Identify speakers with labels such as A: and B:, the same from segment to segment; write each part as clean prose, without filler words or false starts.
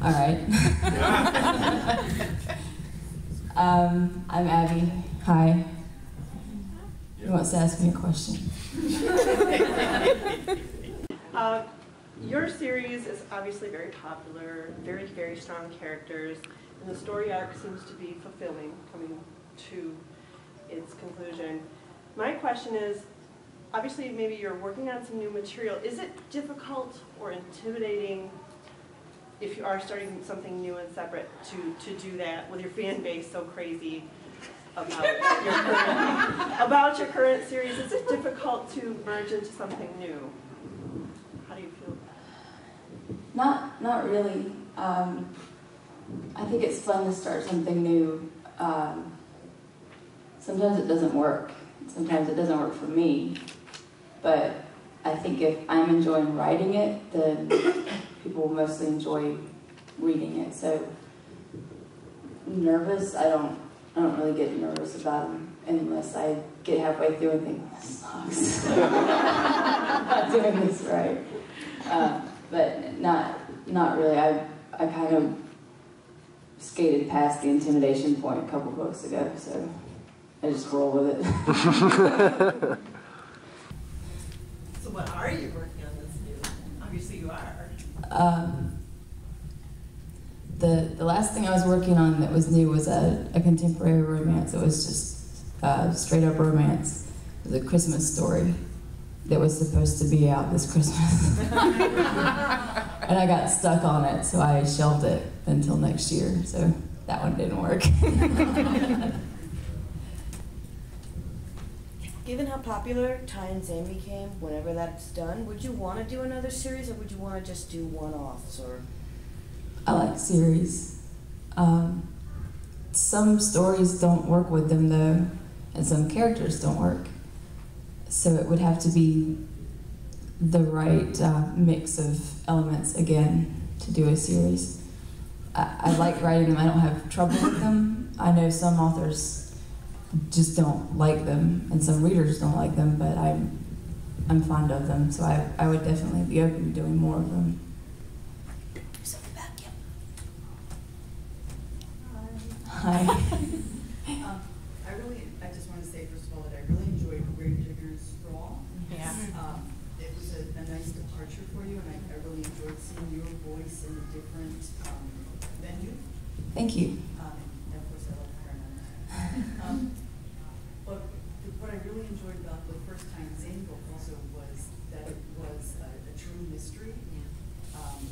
A: All right. I'm Abby. Hi. Who wants to ask me a question?
B: Your series is obviously very popular, very, very strong characters, and the story arc seems to be fulfilling, coming to its conclusion. My question is, obviously maybe you're working on some new material. Is it difficult or intimidating if you are starting something new and separate to do that with your fan base so crazy about your current series? Is it difficult to merge into something new? How do you feel about it?
A: Not really. I think it's fun to start something new. Sometimes it doesn't work. Sometimes it doesn't work for me. But I think if I'm enjoying writing it, then people will mostly enjoy reading it. So nervous, I don't really get nervous about them unless I get halfway through and think, this sucks. I'm not doing this right. But not really. I kind of skated past the intimidation point a couple books ago, so I just roll with it.
B: So what are you working on that's new? Obviously you are.
A: The last thing I was working on that was new was a contemporary romance. It was just straight up romance. It was a Christmas story that was supposed to be out this Christmas. And I got stuck on it, so I shelved it until next year. So that one didn't work.
C: Given how popular Ty and Zane became, whenever that's done, would you want to do another series, or would you want to just do one-offs? Or
A: I like series. Some stories don't work with them though, and some characters don't work. So it would have to be the right mix of elements again to do a series. I like writing them. I don't have trouble with them. I know some authors just don't like them, and some readers don't like them, but I'm fond of them, so I would definitely be open to doing more of them. Hi.
D: I just want to say, first of all, that I really enjoyed Gravedigger's Sprawl.
E: Yeah.
D: It was a nice departure for you, and I really enjoyed seeing your voice in a different venue.
A: Thank you.
D: And of course, I love Cardinals. But what I really enjoyed about the first time Zane book also was that it was a true mystery.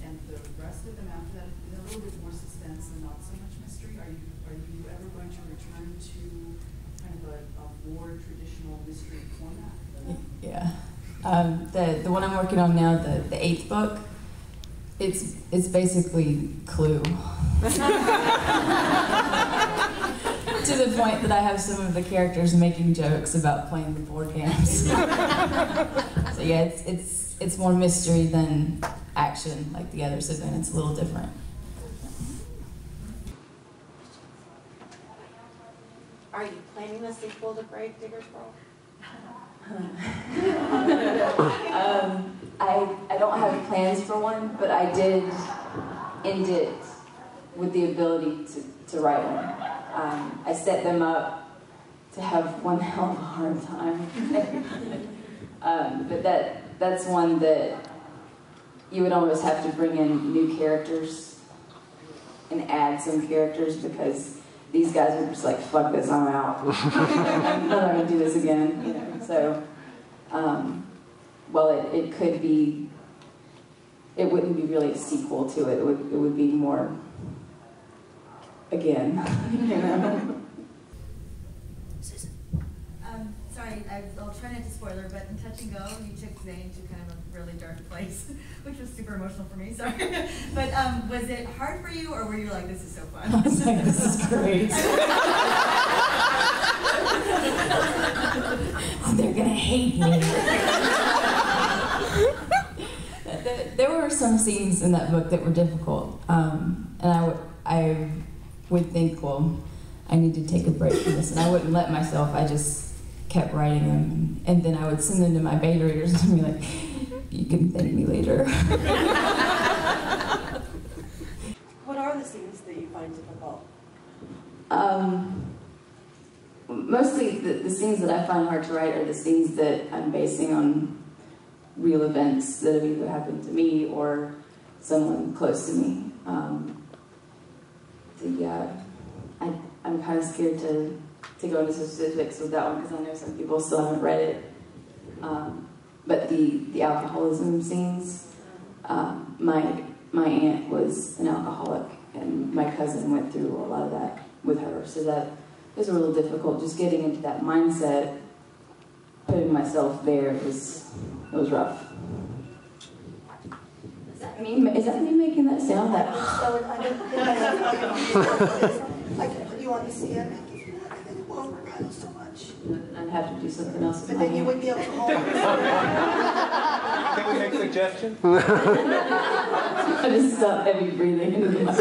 D: And the rest of them after that, a little bit more suspense and not so much mystery. Are you ever going to return to kind of a more traditional mystery format?
A: Yeah. The one I'm working on now, the 8th book, it's basically Klune. To the point that I have some of the characters making jokes about playing the board games. So yeah, it's more mystery than action like the others have been. It's a little different.
C: are you planning a sequel to Gravedigger's Sprawl?
A: I don't have plans for one, but I did end it with the ability to write one. I set them up to have one hell of a hard time. But that's one that you would almost have to bring in new characters and add some characters, because these guys were just like, fuck this, I'm out. I'm not going to do this again, you know. So, well, it could be, it wouldn't be really a sequel to it. It would be more, again, you know.
E: Sorry, I'll try not to spoiler, but in Touch and Go, you took Zane to kind of a really dark place, which was super emotional for me, sorry. But was it hard for you, or were you like, this is so fun?
A: I was like, this is great. They're gonna hate me. There were some scenes in that book that were difficult, and I would think, well, I need to take a break from this, and I wouldn't let myself. I just kept writing them, and then I would send them to my beta readers and be like, you can thank me later.
C: alcohol?
A: Mostly the scenes that I find hard to write are the scenes that I'm basing on real events that have either happened to me or someone close to me. I'm kind of scared to go into specifics with that one because I know some people still haven't read it. But the alcoholism scenes, my aunt was an alcoholic and my cousin went through a lot of that with her, so that was a little difficult. Just getting into that mindset, putting myself there, it was rough. Is that me making that sound? That
F: you want to see it? It won't work out so much.
A: I'd have to do something else with
F: But
A: my
F: then you
A: hand.
F: would be able to hold it.
G: Can we make suggestions?
A: I just stop heavy breathing into the mic.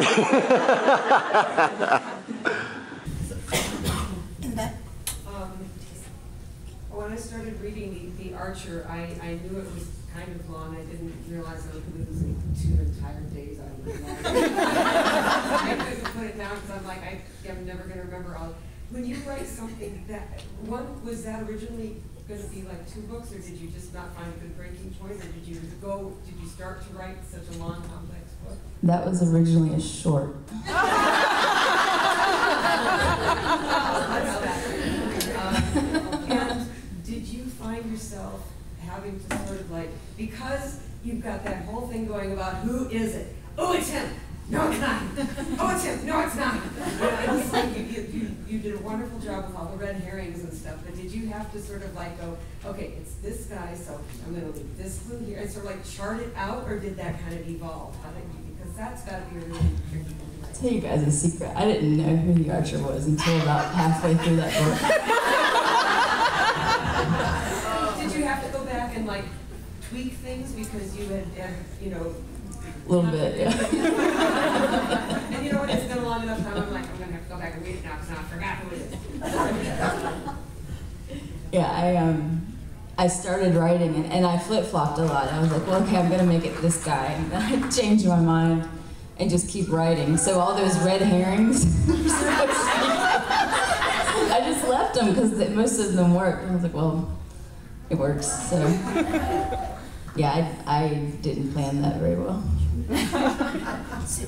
H: When I started reading The Archer, I knew it was kind of long. I didn't realize I was losing 2 entire days out of my life. I couldn't put it down because I'm like, I'm never going to remember all. When you write something was that originally going to be like 2 books, or did you just not find a good breaking point, or did you start to write such a long, complex book?
A: That was originally a short.
H: And did you find yourself having to sort of like, because you've got that whole thing going about who is it? Oh, it's him. No, it's not. Oh, it's him. No, it's not. It's like you did a wonderful job with all the red herrings and stuff, but did you have to sort of like go, okay, it's this guy, so I'm going to leave this clue here, and sort of like chart it out, or did that kind of evolve? Because that's got to be a really tricky thing.
A: I'll tell you guys a secret. I didn't know who the Archer was until about halfway through that book.
H: Did you have to go back and like tweak things because you had you know,
A: A little bit, yeah.
H: and you know what, it's been a long enough time, I'm like, I'm going to have to go back and read it now because I forgot who it is.
A: Yeah, I started writing and I flip-flopped a lot. I was like, well, okay, I'm gonna make it this guy. And then I changed my mind and just keep writing. So all those red herrings, I just left them because most of them worked. And I was like, well, it works, so. Yeah, I didn't plan that very well.
B: So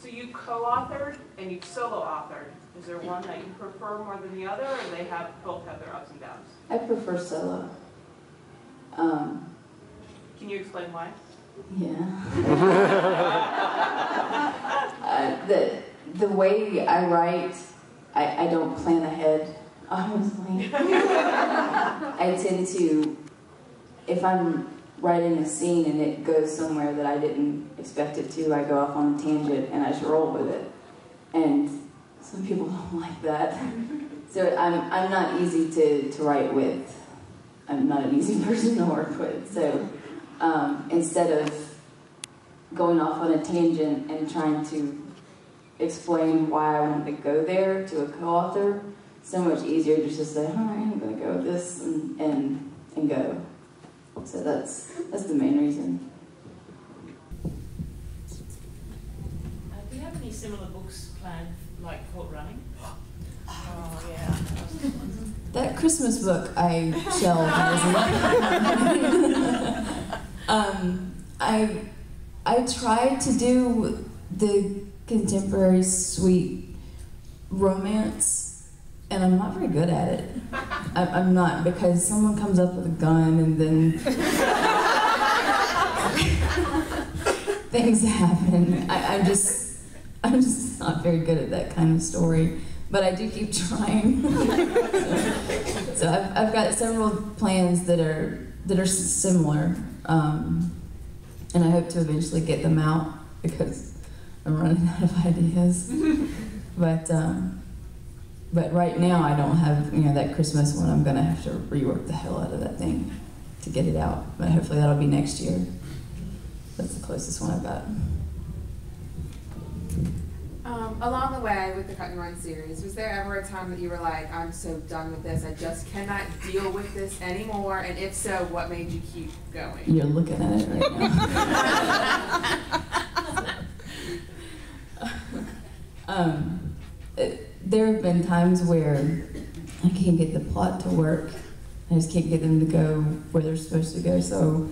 B: you co-authored and you solo-authored. Is there one that you prefer more than the other, or they both have their ups and downs?
A: I prefer solo.
B: Can you explain why?
A: Yeah. The way I write, I don't plan ahead, honestly. I tend to, if I'm writing a scene and it goes somewhere that I didn't expect it to, I go off on a tangent and I just roll with it. And some people don't like that. So I'm not easy to write with. I'm not an easy person to work with. So instead of going off on a tangent and trying to explain why I wanted to go there to a co-author, so much easier just to say, all right, I'm going to go with this and go. So that's the main reason.
I: Do you have any similar books planned, like Caught Running?
F: Oh, yeah.
A: That Christmas book I shelved. I tried to do the contemporary sweet romance, and I'm not very good at it. I'm not, because someone comes up with a gun and then things happen. I'm just not very good at that kind of story. But I do keep trying. So I've got several plans that are similar, and I hope to eventually get them out because I'm running out of ideas. But right now I don't have that Christmas one. I'm gonna have to rework the hell out of that thing to get it out. But hopefully that'll be next year. That's the closest one I've got.
J: Along the way with the Cut and Run series, was there ever a time that you were like, I'm so done with this, I just cannot deal with this anymore? And if so, what made you keep going?
A: You're looking at it right now. There have been times where I can't get the plot to work. I just can't get them to go where they're supposed to go. So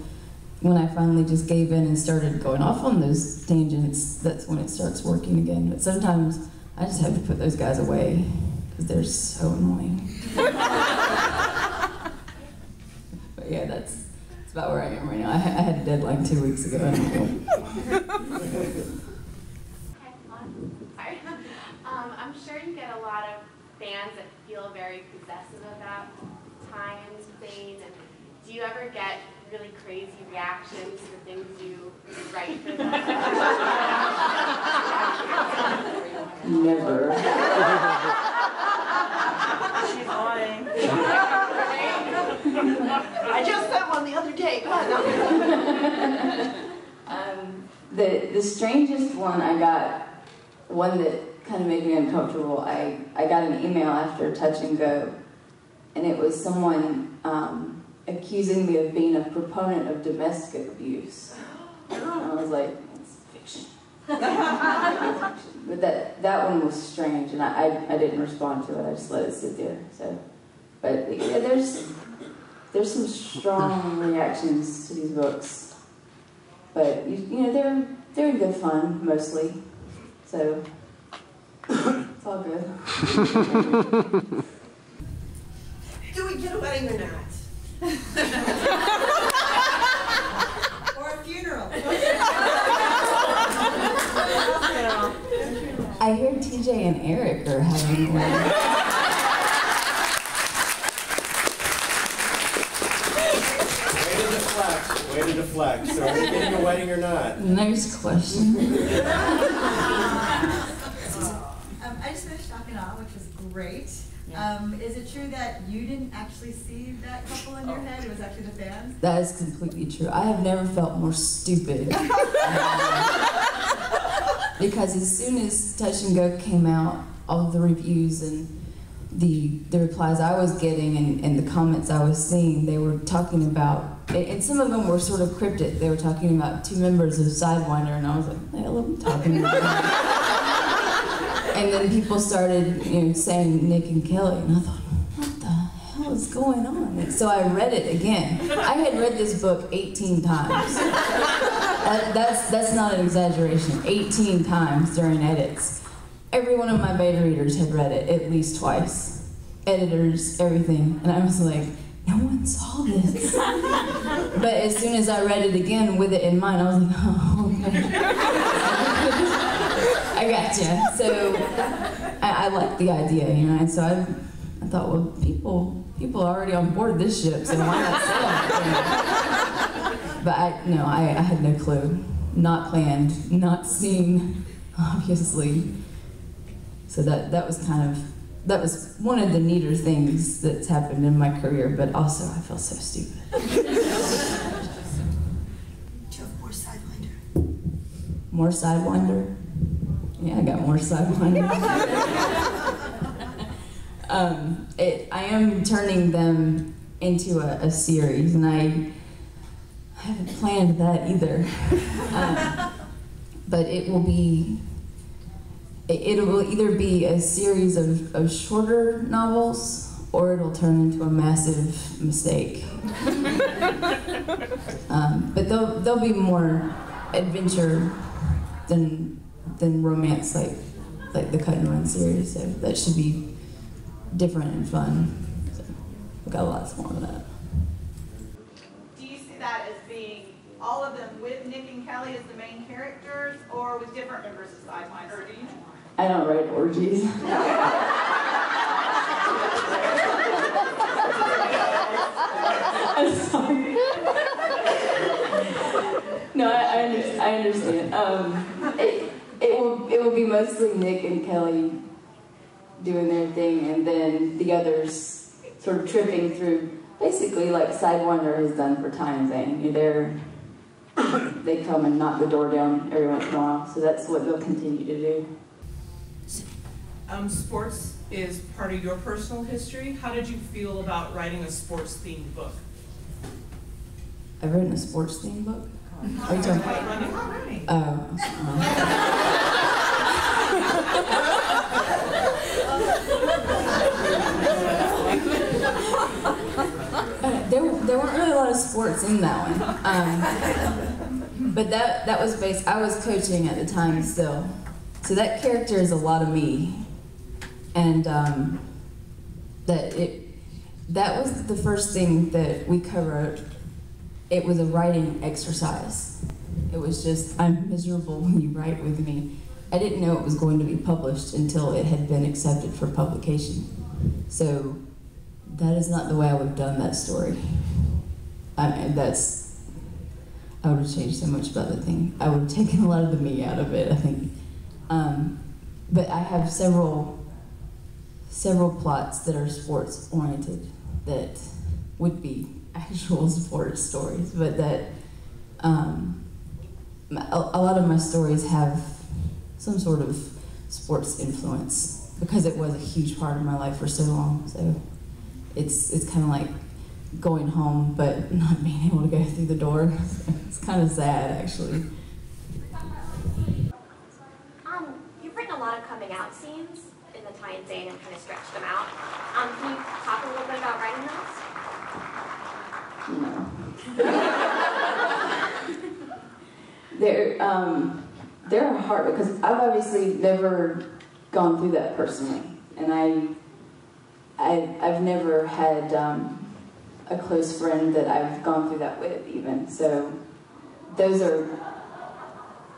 A: when I finally just gave in and started going off on those tangents, that's when it starts working again. But sometimes I just have to put those guys away because they're so annoying. But yeah, that's about where I am right now. I had a deadline 2 weeks ago.
G: I'm sure you get a lot of fans that feel very possessive about Ty and Zane, and do you ever get really crazy reactions for things you write for them?
A: Never.
B: She's lying. I just sent one the other day.
A: The strangest one I got, one that kind of made me uncomfortable, I got an email after Touch and Go, and it was someone accusing me of being a proponent of domestic abuse. And I was like, it's fiction. But that one was strange, and I didn't respond to it. I just let it sit there. So, but yeah, there's some strong reactions to these books, but you know they're in good fun mostly. So it's all good.
H: Do we get a wedding or not?
E: Or a funeral.
A: I hear TJ and Eric are having a wedding.
K: Way to deflect. So are we getting a wedding or not?
A: Nice question.
E: I just finished Talking On, which was great. Is it true that you didn't actually see that couple in your head? It was actually the fans?
A: That is completely true. I have never felt more stupid. Because as soon as Touch and Go came out, all the reviews and the replies I was getting and the comments I was seeing, they were talking about, and some of them were sort of cryptic. They were talking about 2 members of Sidewinder, and I was like, what the hell am I talking about? And then people started, saying Nick and Kelly, and I thought, what the hell is going on? And so I read it again. I had read this book 18 times. That's not an exaggeration. 18 times during edits. Every one of my beta readers had read it at least twice. Editors, everything. And I was like, no one saw this. But as soon as I read it again with it in mind, I was like, oh, okay. I gotcha. So I like the idea, and so I thought, well, people are already on board this ship, so why not sell it? But I had no clue. Not planned, not seen, obviously. So that was one of the neater things that's happened in my career, but also I feel so stupid.
F: Do you have more Sidewinder?
A: More Sidewinder? Yeah, I got more Sidewinder. I am turning them into a series, and I haven't planned that either. But it'll either be a series of shorter novels, or it'll turn into a massive mistake. But they'll be more adventure than romance, like the Cut and Run series. So that should be different and fun. So we've got lots more of that.
L: Do you see that as being all of them with Nick and Kelly as the main characters, or with different members of Sidewinder? Or do you?
A: I don't write orgies. I'm sorry. No, I understand. It will be mostly Nick and Kelly doing their thing, and then the others sort of tripping through, basically like Sidewinder has done for Ty and Zane. They come and knock the door down every once in a while, so that's what they'll continue to do.
M: Sports is part of your personal history. How did you feel about writing a sports-themed book?
A: I've written a sports-themed book? Are you talking about? Oh. sports in that one. But that was based, I was coaching at the time still. So that character is a lot of me. And that was the first thing that we co-wrote. It was a writing exercise. It was just, I'm miserable when you write with me. I didn't know it was going to be published until it had been accepted for publication. So that is not the way I would have done that story. I would have changed so much about the thing. I would have taken a lot of the me out of it, I think. But I have several plots that are sports oriented that would be actual sports stories, but that a lot of my stories have some sort of sports influence because it was a huge part of my life for so long. So it's kind of like going home but not being able to go through the door. It's kind of sad, actually.
N: You've written a lot of coming out scenes in the Ty and Zane and kind of stretched them out. Can you talk a little bit about writing those?
A: No. They're hard because I've obviously never gone through that personally, and I've never had a close friend that I've gone through that with even. So those are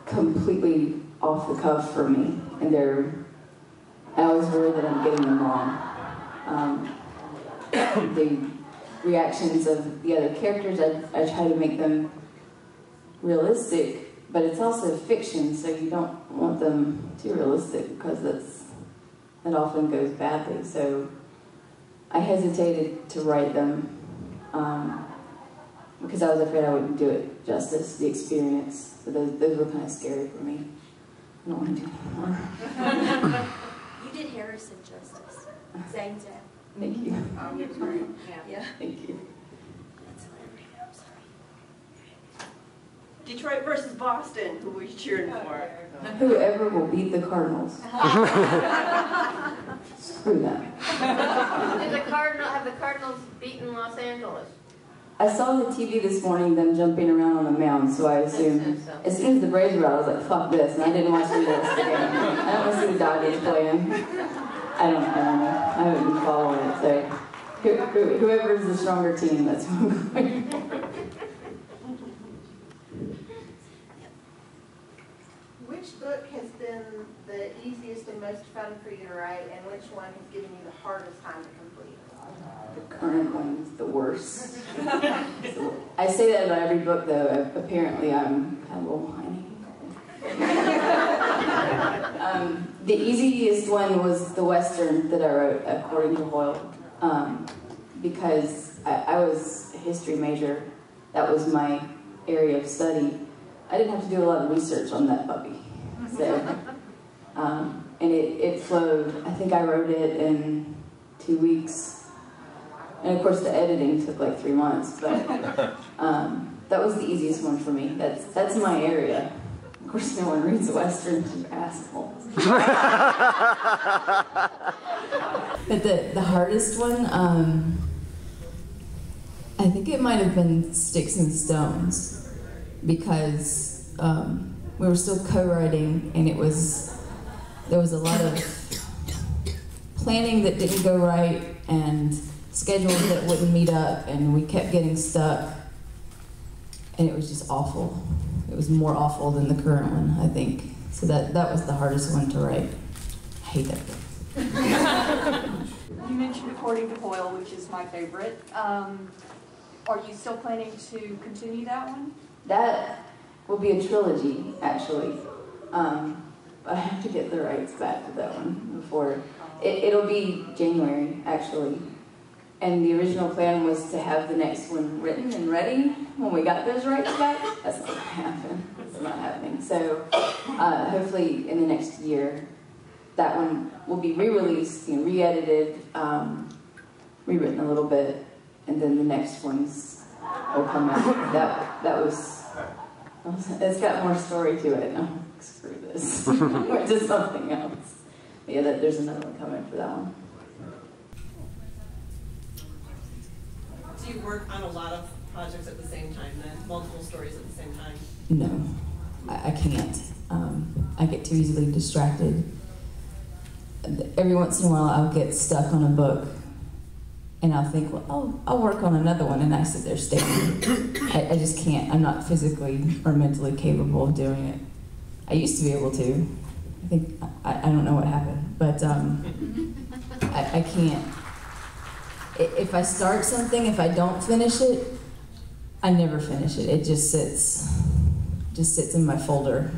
A: completely off the cuff for me, and I always worry that I'm getting them wrong. The reactions of the other characters, I try to make them realistic, but it's also fiction, so you don't want them too realistic because that often goes badly. So I hesitated to write them because I was afraid I wouldn't do it justice, the experience. So those were kind of scary for me. I don't want to do it anymore.
N: You did Harrison justice. Zane did.
A: Thank you.
N: Yeah.
A: Thank you.
B: Detroit versus Boston, who were you cheering for?
A: Whoever will beat the Cardinals. Screw them.
G: Have the Cardinals beaten Los Angeles?
A: I saw the TV this morning, them jumping around on the mound, so I assumed, as soon as the Braves were out, I was like, fuck this, and I didn't watch the rest of the game. I don't want to see the Dodgers playing. I don't know. I haven't been following it, so whoever is the stronger team, that's who I'm going for.
L: Which book has been the easiest and most fun for you to write, and which one has given you the hardest time to complete?
A: The current one is the worst. I say that about every book, though. Apparently, I'm kind of a little whiny. The easiest one was the Western that I wrote, according to Coil, because I was a history major. That was my area of study. I didn't have to do a lot of research on that puppy. So, and it flowed. I think I wrote it in 2 weeks. And of course the editing took like 3 months, but that was the easiest one for me. That's my area. Of course no one reads Westerns, you assholes. But the hardest one, I think it might have been Sticks and Stones, because we were still co-writing, and there was a lot of planning that didn't go right, and schedules that wouldn't meet up, and we kept getting stuck, and it was just awful. It was more awful than the current one, I think. So that was the hardest one to write. I hate that book.
L: You mentioned According to Coil, which is my favorite. Are you still planning to continue that one?
A: That will be a trilogy, actually. But I have to get the rights back to that one before. It'll be January, actually. And the original plan was to have the next one written and ready when we got those rights back. That's not going to happen. It's not happening. So hopefully in the next year, that one will be re-released, re-edited, rewritten a little bit, and then the next ones will come out. It's got more story to it. Oh, screw this. Or just something else. But yeah, there's another one coming for that one.
M: Do you work on a lot of
B: projects at the same time then? Multiple stories at the same time?
A: No, I can't. I get too easily distracted. Every once in a while I'll get stuck on a book and I'll think, well, I'll work on another one, and I sit there staring. I just can't. I'm not physically or mentally capable of doing it. I used to be able to. I think, I don't know what happened, but I can't. If I start something, if I don't finish it, I never finish it. It just sits in my folder.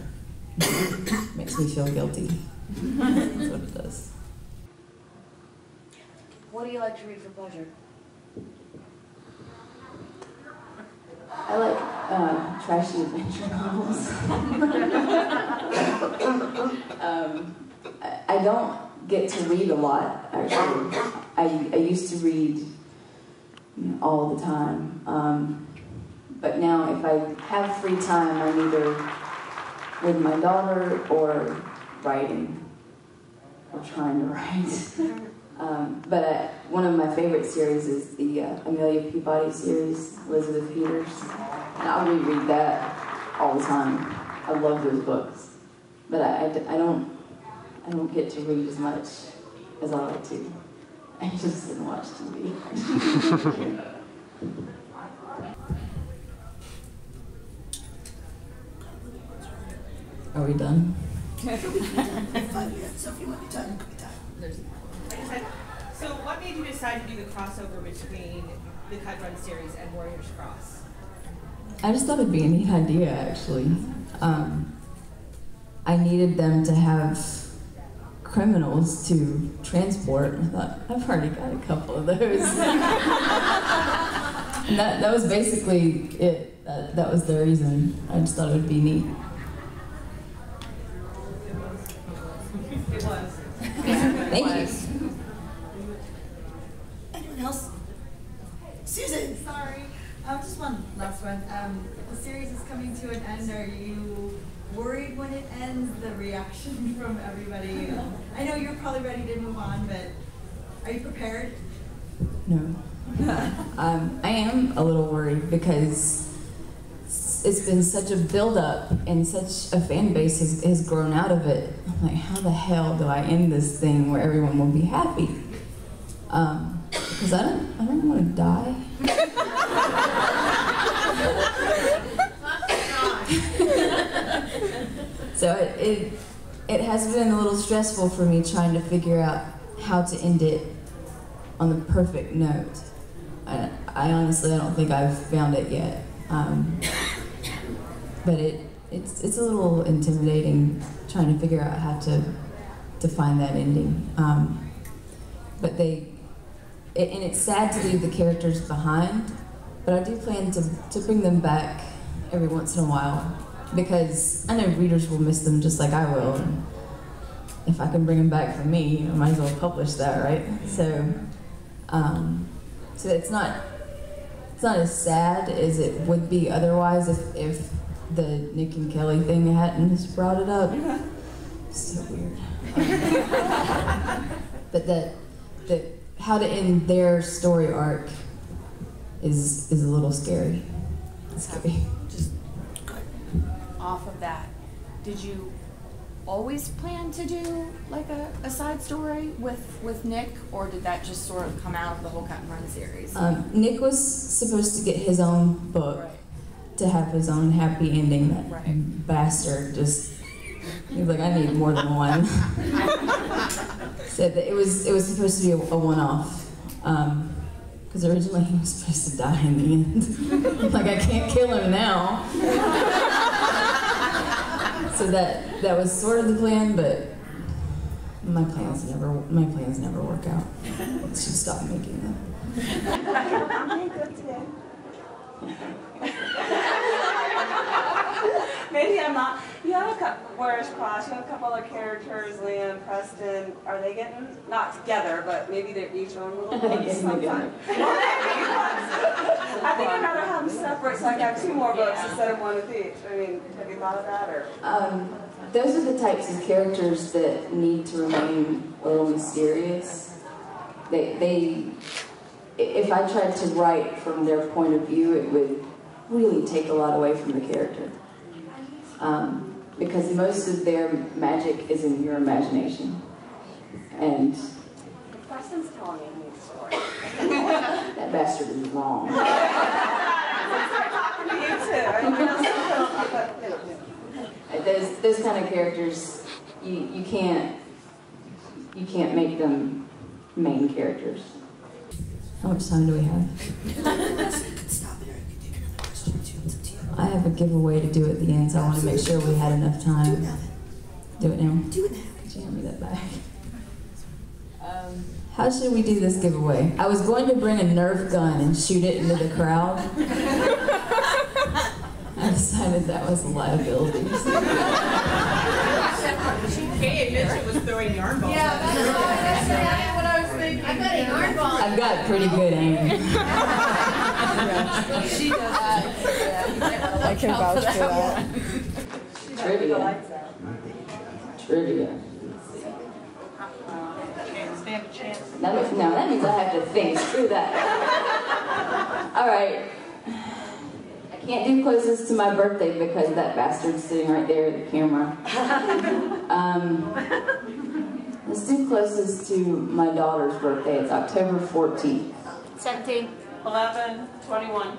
A: Makes me feel guilty. That's what it does.
C: What do you like to read for pleasure?
A: I like trashy adventure novels. I don't get to read a lot, actually. I used to read all the time. But now if I have free time, I'm either with my daughter or writing, or trying to write. But one of my favorite series is the Amelia Peabody series, Elizabeth Peters. And I'll reread that all the time. I love those books. But I don't get to read as much as I like to. I just sit and watch TV. Are we done?
F: 5 minutes, so if you want to be done, you can be done.
M: So what made you decide to do the crossover between the Cut Run series and Warriors Cross?
A: I just thought it'd be a neat idea, actually. I needed them to have criminals to transport. I thought, I've already got a couple of those. And that was basically it. That was the reason. I just thought it would be neat.
B: It was.
A: Thank you.
F: Anyone else? Susan!
E: Sorry. Just one last one. The series is coming to an end. Are you worried when it ends, the reaction from everybody? I know you're probably ready to move on, but are you prepared?
A: No. I am a little worried because it's been such a build-up and such a fan base has grown out of it. I'm like, how the hell do I end this thing where everyone will be happy? Because I don't want to die. So it has been a little stressful for me trying to figure out how to end it on the perfect note. I honestly don't think I've found it yet. But it's a little intimidating trying to figure out how to find that ending. But and it's sad to leave the characters behind, but I do plan to bring them back every once in a while, because I know readers will miss them just like I will. And if I can bring them back for me, I might as well publish that, right? So it's not as sad as it would be otherwise if the Nick and Kelly thing hadn't just brought it up. It's so weird. But how to end their story arc is a little scary. It's scary.
J: Just off of that, did you always plan to do like a side story with Nick, or did that just sort of come out of the whole Cut and Run series?
A: Nick was supposed to get his own book, right, to have his own happy ending. That right, bastard just, he was like, I need more than one. Said that it was supposed to be a one-off. Because originally he was supposed to die in the end. Like, I can't kill him now. So that was sort of the plan, but my plans never work out. I should stop making them.
L: Maybe I'm not. You have a couple, Warriors Cross, you have a couple other characters, Liam, Preston. Are they getting, not together, but maybe they're each own little books sometime? I think I'd rather have them separate so I can have 2 more books instead of one with each. I mean, have you thought of that? Or?
A: Those are the types of characters that need to remain a little mysterious. if I tried to write from their point of view, it would really take a lot away from the character. Because most of their magic is in your imagination. And
L: Preston's telling me a story.
A: that bastard is wrong. Those kind of characters, you can't make them main characters. How much time do we have? I have a giveaway to do at the end, so I want to make sure we had enough time. Do it now. Do it now. Could you hand me that back? How should we do this giveaway? I was going to bring a Nerf gun and shoot it into the crowd. I decided that was a liability.
M: Kay admits it was throwing yarn balls.
E: Yeah, that's what I was thinking. I've got a yarn ball.
A: I've got pretty good aim.
J: She does that. I can vouch for that.
A: Trivia.
L: Stand a chance.
A: No, that means I have to think. Screw that. All right. I can't do closest to my birthday because that bastard's sitting right there at the camera. Let's do closest to my daughter's birthday. It's October 14th.
N: 17.
L: 11, 21.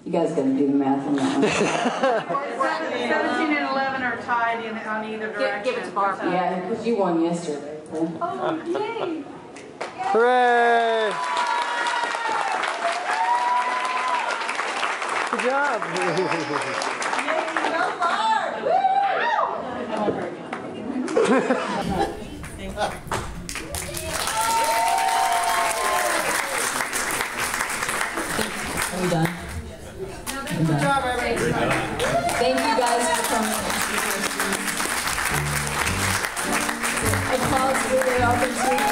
A: You guys gotta do the math on that one.
L: 17 and 11 are tied on either direction.
N: Give it to Barb.
A: Yeah, because you won yesterday. So.
L: Oh, yay!
O: Hooray! Good job!
A: Are we done? Good job, everybody. Thank you guys for coming. Applause for the opportunity.